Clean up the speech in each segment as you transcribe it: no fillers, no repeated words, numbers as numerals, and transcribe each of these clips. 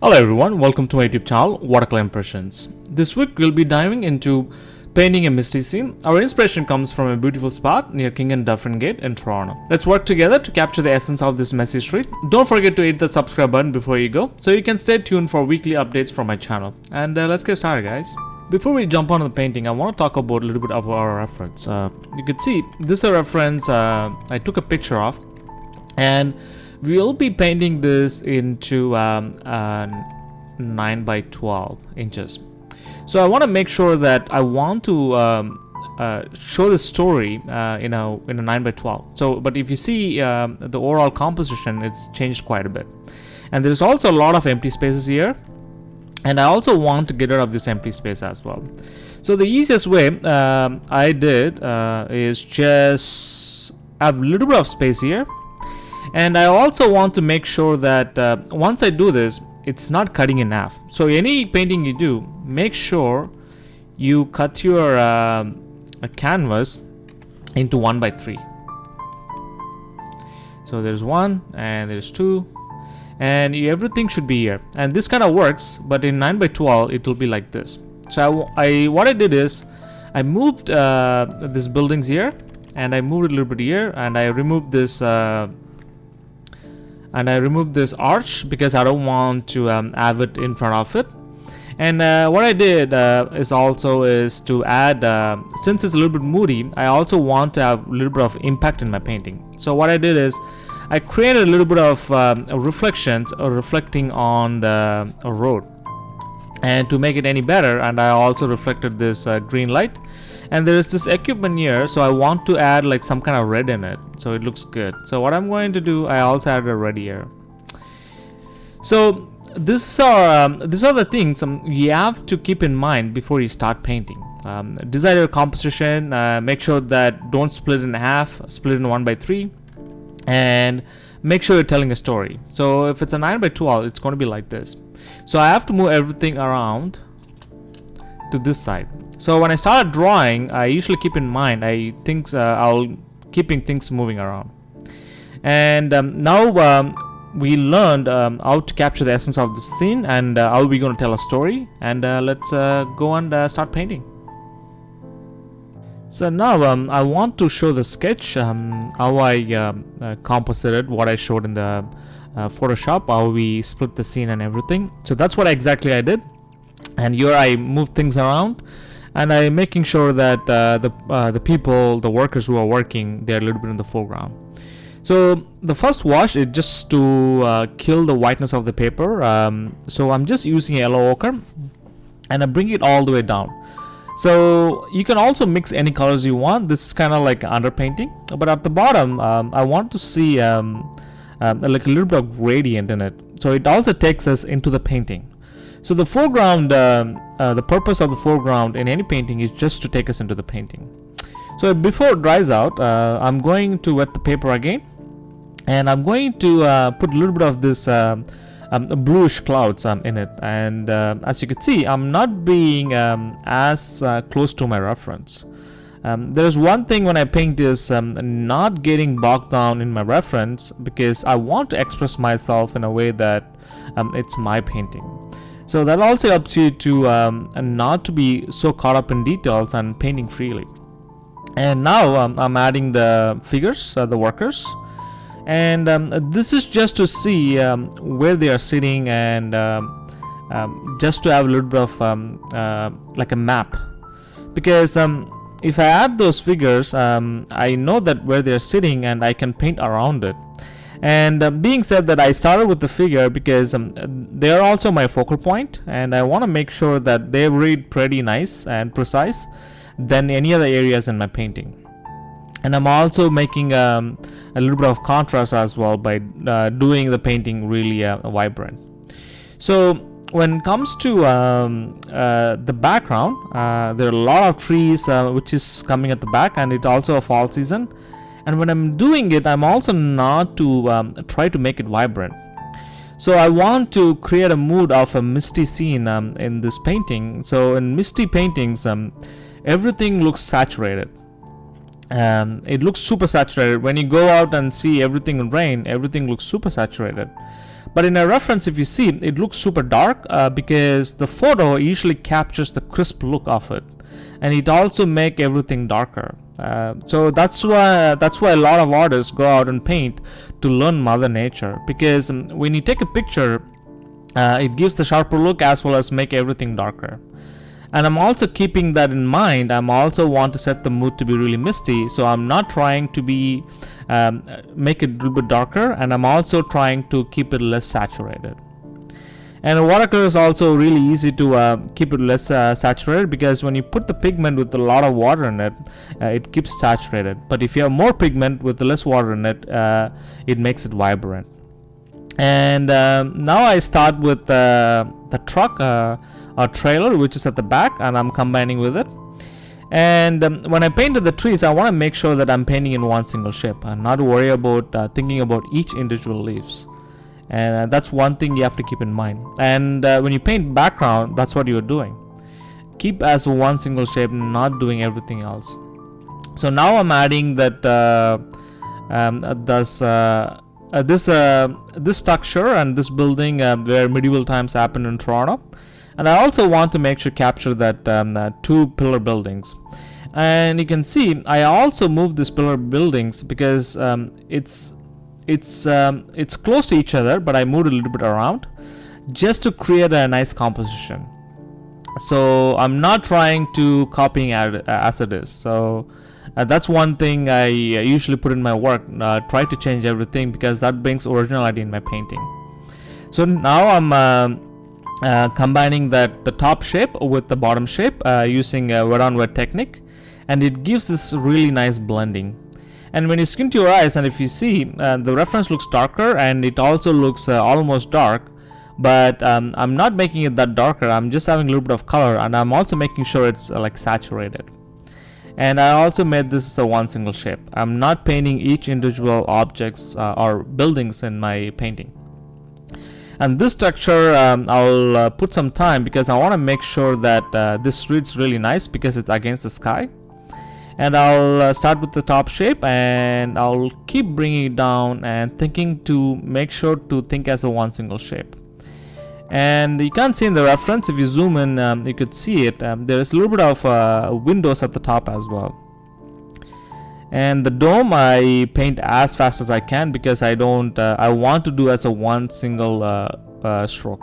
Hello everyone, welcome to my YouTube channel, Watercolor Impressions. This week we'll be diving into painting a misty scene. Our inspiration comes from a beautiful spot near King and Dufferin Gate in Toronto. Let's work together to capture the essence of this messy street. Don't forget to hit the subscribe button before you go, so you can stay tuned for weekly updates from my channel. And let's get started, guys. Before we jump on the painting, I want to talk about a little bit of our reference. You can see this is a reference I took a picture of, and we'll be painting this into 9 by 12 inches. So I want to make sure that I want to show the story in a 9 by 12. So, but if you see the overall composition, it's changed quite a bit, and there's also a lot of empty spaces here, and I also want to get rid of this empty space as well. So the easiest way I did is just have a little bit of space here. And I also want to make sure that once I do this, it's not cutting in half. So any painting you do, make sure you cut your canvas into 1 by 3. So there's 1 and there's 2, and everything should be here. And this kind of works, but in 9 by 12 it will be like this. So what I did is I moved these buildings here, and I moved a little bit here, and I removed this arch because I don't want to have it in front of it. And what I did is to add, since it's a little bit moody, I also want to have a little bit of impact in my painting. So what I did is I created a little bit of reflections reflecting on the road, and to make it any better, and I also reflected this green light. And there is this equipment here, so I want to add like some kind of red in it, so it looks good. So what I'm going to do, I also added a red here. So these are the things you have to keep in mind before you start painting. Decide your composition, make sure that don't split in half, split in 1 by 3, and make sure you're telling a story. So if it's a 9 by 12, it's going to be like this. So I have to move everything around to this side. So when I started drawing, I usually keep in mind I'll keeping things moving around. And now we learned how to capture the essence of the scene, and how we're going to tell a story. And let's go and start painting. So now I want to show the sketch, how I composited what I showed in the Photoshop, how we split the scene and everything. So that's what exactly I did. And here I moved things around, and I'm making sure that the people, the workers who are working, they're a little bit in the foreground. So the first wash is just to kill the whiteness of the paper. So I'm just using yellow ochre, and I bring it all the way down. So you can also mix any colors you want. This is kind of like underpainting, but at the bottom I want to see like a little bit of gradient in it, so it also takes us into the painting. So the foreground, the purpose of the foreground in any painting is just to take us into the painting. So before it dries out, I'm going to wet the paper again, and I'm going to put a little bit of this bluish clouds in it. And as you can see, I'm not being as close to my reference. There's one thing when I paint is not getting bogged down in my reference, because I want to express myself in a way that it's my painting. So that also helps you to not to be so caught up in details and painting freely. And now I'm adding the figures, the workers, and this is just to see where they are sitting, and just to have a little bit of like a map, because if I add those figures, I know that where they are sitting, and I can paint around it. And being said that, I started with the figure because they are also my focal point, and I want to make sure that they read pretty nice and precise than any other areas in my painting. And I'm also making a little bit of contrast as well by doing the painting really vibrant. So when it comes to the background, there are a lot of trees which is coming at the back, and it's also a fall season. And when I'm doing it, I'm also not to try to make it vibrant. So I want to create a mood of a misty scene in this painting. So in misty paintings, everything looks saturated. It looks super saturated. When you go out and see everything in rain, everything looks super saturated. But in a reference, if you see, it looks super dark because the photo usually captures the crisp look of it, and it also make everything darker. So that's why a lot of artists go out and paint to learn Mother Nature, because when you take a picture, it gives the sharper look as well as make everything darker. And I'm also keeping that in mind. I'm also want to set the mood to be really misty, so I'm not trying to be make it a little bit darker, and I'm also trying to keep it less saturated. And watercolor is also really easy to keep it less saturated, because when you put the pigment with a lot of water in it, it keeps saturated. But if you have more pigment with less water in it, it makes it vibrant. And now I start with the truck or trailer, which is at the back, and I'm combining with it. And when I painted the trees, I want to make sure that I'm painting in one single shape and not worry about thinking about each individual leaves. And that's one thing you have to keep in mind. And when you paint background, that's what you're doing. Keep as one single shape, not doing everything else. So now I'm adding that this structure and this building where medieval times happened in Toronto. And I also want to make sure capture that two pillar buildings. And you can see I also moved these pillar buildings because it's close to each other, but I moved a little bit around just to create a nice composition. So I'm not trying to copying as it is. So that's one thing I usually put in my work. Try to change everything because that brings originality in my painting. So now I'm combining the top shape with the bottom shape using a wet on wet technique, and it gives this really nice blending. And when you squint your eyes, and if you see, the reference looks darker and it also looks almost dark, but I'm not making it that darker. I'm just having a little bit of color, and I'm also making sure it's like saturated. And I also made this a one single shape. I'm not painting each individual objects or buildings in my painting. And this structure, I'll put some time because I want to make sure that this reads really nice because it's against the sky. And I'll start with the top shape, and I'll keep bringing it down and thinking to make sure to think as a one single shape. And you can't see in the reference. If you zoom in, you could see it. There is a little bit of windows at the top as well. And the dome I paint as fast as I can because I want to do as a one single stroke.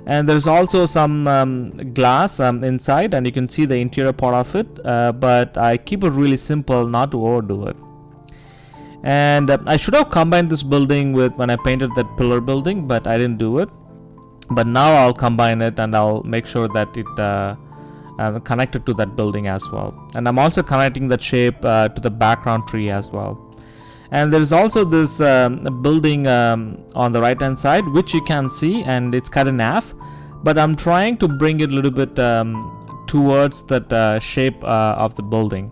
And there's also some glass inside, and you can see the interior part of it, but I keep it really simple, not to overdo it. And I should have combined this building with when I painted that pillar building, but I didn't do it. But now I'll combine it, and I'll make sure that it connected to that building as well. And I'm also connecting that shape to the background tree as well. And there is also this building on the right hand side, which you can see, and it's cut in half, but I'm trying to bring it a little bit towards that shape of the building.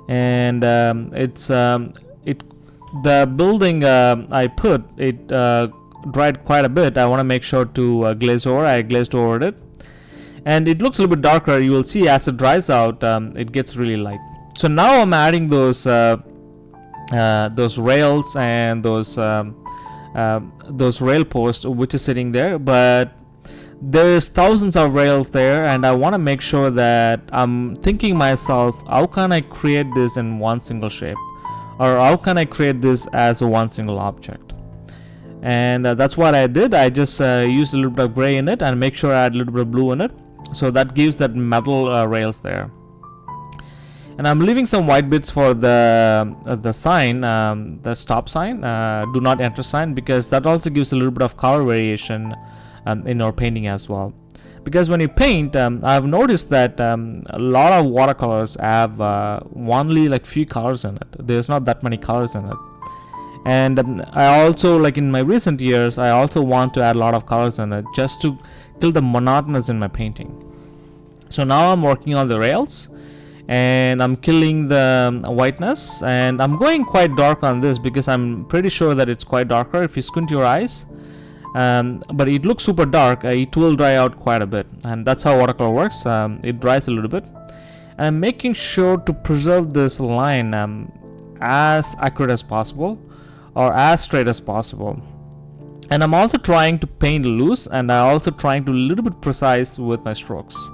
And the building I put it dried quite a bit. I want to make sure to glaze over. I glazed over it, and it looks a little bit darker. You will see as it dries out, it gets really light. So now I'm adding those rails and those rail posts which is sitting there, but there's thousands of rails there, and I want to make sure that I'm thinking myself, how can I create this in one single shape, or how can I create this as a one single object? And that's what I did. I just used a little bit of gray in it and make sure I add a little bit of blue in it, so that gives that metal rails there. And I'm leaving some white bits for the sign, the stop sign, do not enter sign, because that also gives a little bit of color variation in our painting as well. Because when you paint, I've noticed that a lot of watercolors have only like few colors in it. There's not that many colors in it. And I also, like in my recent years, I also want to add a lot of colors in it just to kill the monotonous in my painting. So now I'm working on the rails, and I'm killing the whiteness, and I'm going quite dark on this because I'm pretty sure that it's quite darker if you squint your eyes. But it looks super dark. It will dry out quite a bit, and that's how watercolor works. It dries a little bit, and I'm making sure to preserve this line as accurate as possible, or as straight as possible. And I'm also trying to paint loose, and I'm also trying to a little bit precise with my strokes,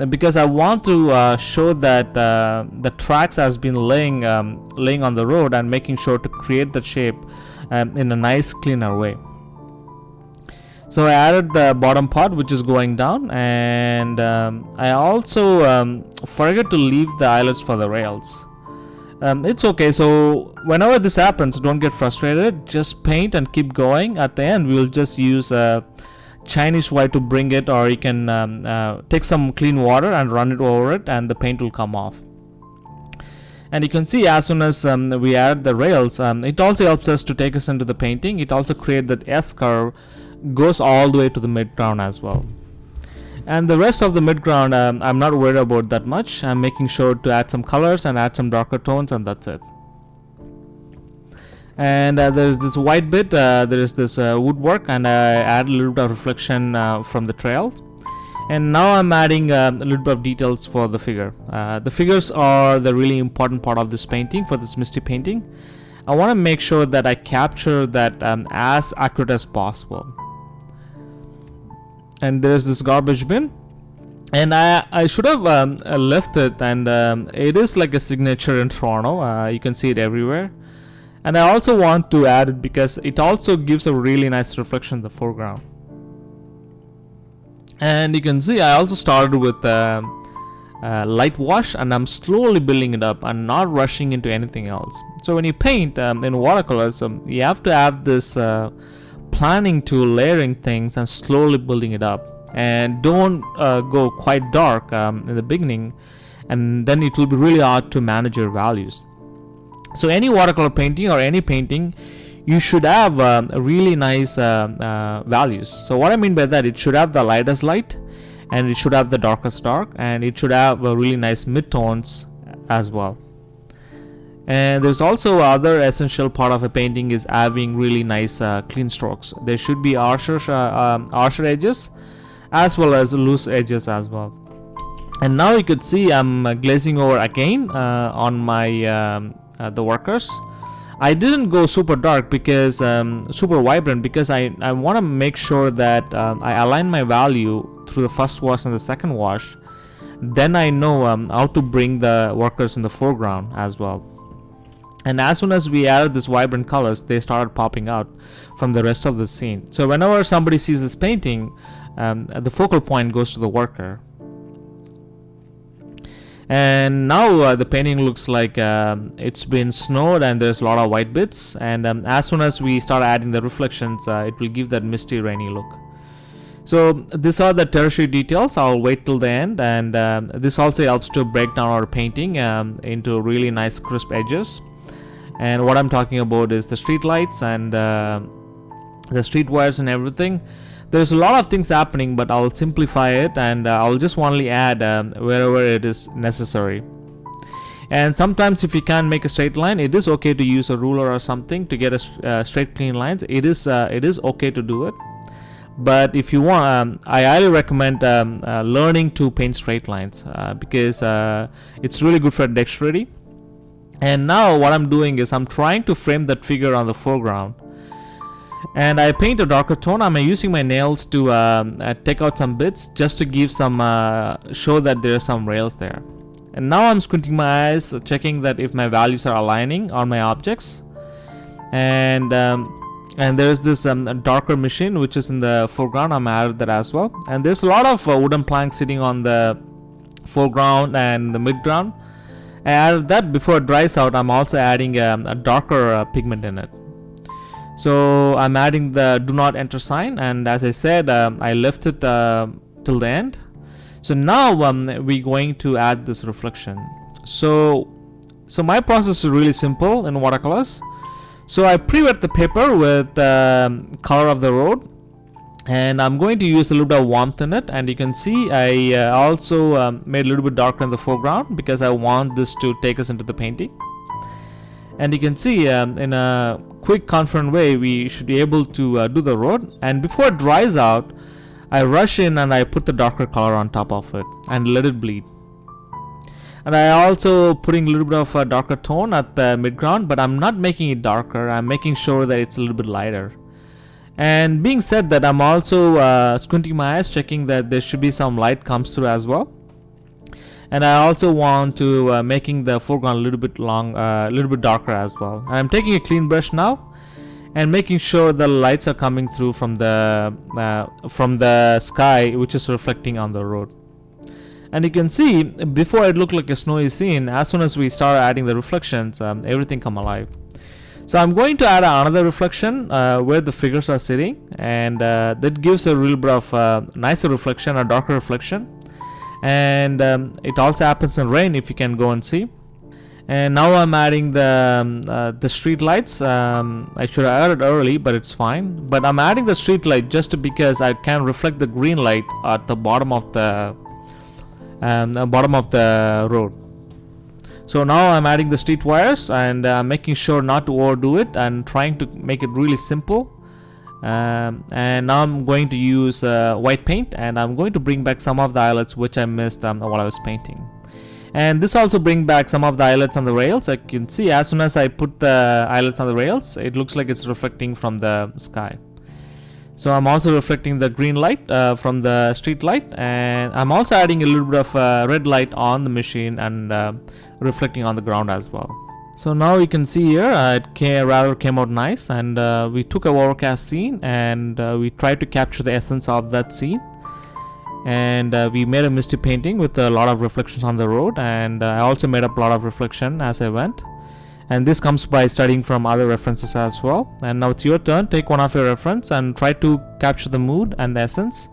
because I want to show that the tracks has been laying on the road, and making sure to create the shape in a nice cleaner way. So I added the bottom part, which is going down, and I also forget to leave the eyelets for the rails. It's okay. So whenever this happens, don't get frustrated. Just paint and keep going. At the end, we'll just use Chinese white to bring it, or you can take some clean water and run it over it, and the paint will come off. And you can see, as soon as we add the rails, it also helps us to take us into the painting. It also creates that S curve, goes all the way to the midground as well. And the rest of the midground, I'm not worried about that much. I'm making sure to add some colors and add some darker tones, and that's it. And there's this white bit, there is this woodwork, and I add a little bit of reflection from the trail. And now I'm adding a little bit of details for the figure. The figures are the really important part of this painting, for this misty painting. I want to make sure that I capture that as accurate as possible. And there's this garbage bin, and I should have left it, and it is like a signature in Toronto. You can see it everywhere. And I also want to add it because it also gives a really nice reflection in the foreground. And you can see I also started with light wash, and I'm slowly building it up and not rushing into anything else. So when you paint in watercolors, you have to have this planning to layering things and slowly building it up, and don't go quite dark in the beginning, and then it will be really hard to manage your values. So any watercolor painting or any painting, you should have really nice values. So what I mean by that, it should have the lightest light, and it should have the darkest dark, and it should have really nice midtones as well. And there's also other essential part of a painting is having really nice clean strokes. There should be harsher edges as well as loose edges as well. And now you could see I'm glazing over again on my the workers. I didn't go super dark because super vibrant, because I want to make sure that I align my value through the first wash and the second wash. Then I know how to bring the workers in the foreground as well. And as soon as we added this vibrant colors, they started popping out from the rest of the scene. So whenever somebody sees this painting, the focal point goes to the worker. And now the painting looks like it's been snowed, and there's a lot of white bits. And as soon as we start adding the reflections, it will give that misty, rainy look. So these are the tertiary details. I'll wait till the end, and this also helps to break down our painting into really nice crisp edges. And what I'm talking about is the street lights and the street wires and everything. There's a lot of things happening, but I'll simplify it, and I'll just only add wherever it is necessary. And sometimes if you can't make a straight line, it is okay to use a ruler or something to get a straight clean lines. It is okay to do it. But if you want, I highly recommend learning to paint straight lines because it's really good for dexterity. And now what I'm doing is I'm trying to frame that figure on the foreground, and I paint a darker tone. I'm using my nails to take out some bits just to give some show that there are some rails there. And now I'm squinting my eyes, checking that if my values are aligning on my objects. And there's this darker machine which is in the foreground. I'm added that as well. And there's a lot of wooden planks sitting on the foreground and the midground. I added that. Before it dries out, I'm also adding a darker pigment in it. So I'm adding the do not enter sign, and as I said, I left it till the end. So now we're going to add this reflection. So my process is really simple in watercolors. So I pre-wet the paper with color of the road, and I'm going to use a little bit of warmth in it. And you can see I also made a little bit darker in the foreground because I want this to take us into the painting. And you can see in a quick confident way we should be able to do the road. And before it dries out, I rush in and I put the darker color on top of it and let it bleed. And I also putting a little bit of a darker tone at the midground, but I'm not making it darker. I'm making sure that it's a little bit lighter. And being said that, I'm also squinting my eyes, checking that there should be some light comes through as well. And I also want to making the foreground a little bit darker as well. I'm taking a clean brush now and making sure the lights are coming through from the sky, which is reflecting on the road. And you can see, before it looked like a snowy scene, as soon as we start adding the reflections, everything come alive. So I'm going to add another reflection where the figures are sitting, and that gives a little bit of nicer reflection, a darker reflection. And it also happens in rain, if you can go and see. And now I'm adding the street lights. I should have added early, but it's fine. But I'm adding the street light just because I can reflect the green light at the bottom of the road. So now I'm adding the street wires, and making sure not to overdo it and trying to make it really simple. And now I'm going to use white paint, and I'm going to bring back some of the highlights which I missed while I was painting. And this also brings back some of the highlights on the rails. I can see as soon as I put the highlights on the rails, it looks like it's reflecting from the sky. So I'm also reflecting the green light from the street light, and I'm also adding a little bit of red light on the machine and reflecting on the ground as well. So now you can see here it came out nice, and we took a overcast scene, and we tried to capture the essence of that scene. And we made a misty painting with a lot of reflections on the road, and I also made up a lot of reflection as I went. And this comes by studying from other references as well. And now it's your turn. Take one of your reference and try to capture the mood and the essence,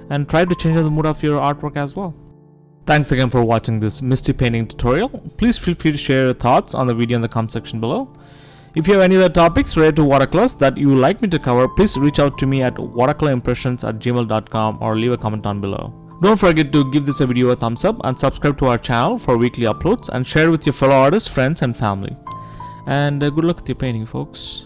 and try to change the mood of your artwork as well. Thanks again for watching this misty painting tutorial. Please feel free to share your thoughts on the video in the comment section below. If you have any other topics related to watercolors that you would like me to cover, please reach out to me at watercolorimpressions@gmail.com or leave a comment down below. Don't forget to give this video a thumbs up and subscribe to our channel for weekly uploads, and share with your fellow artists, friends and family. And good luck with your painting, folks.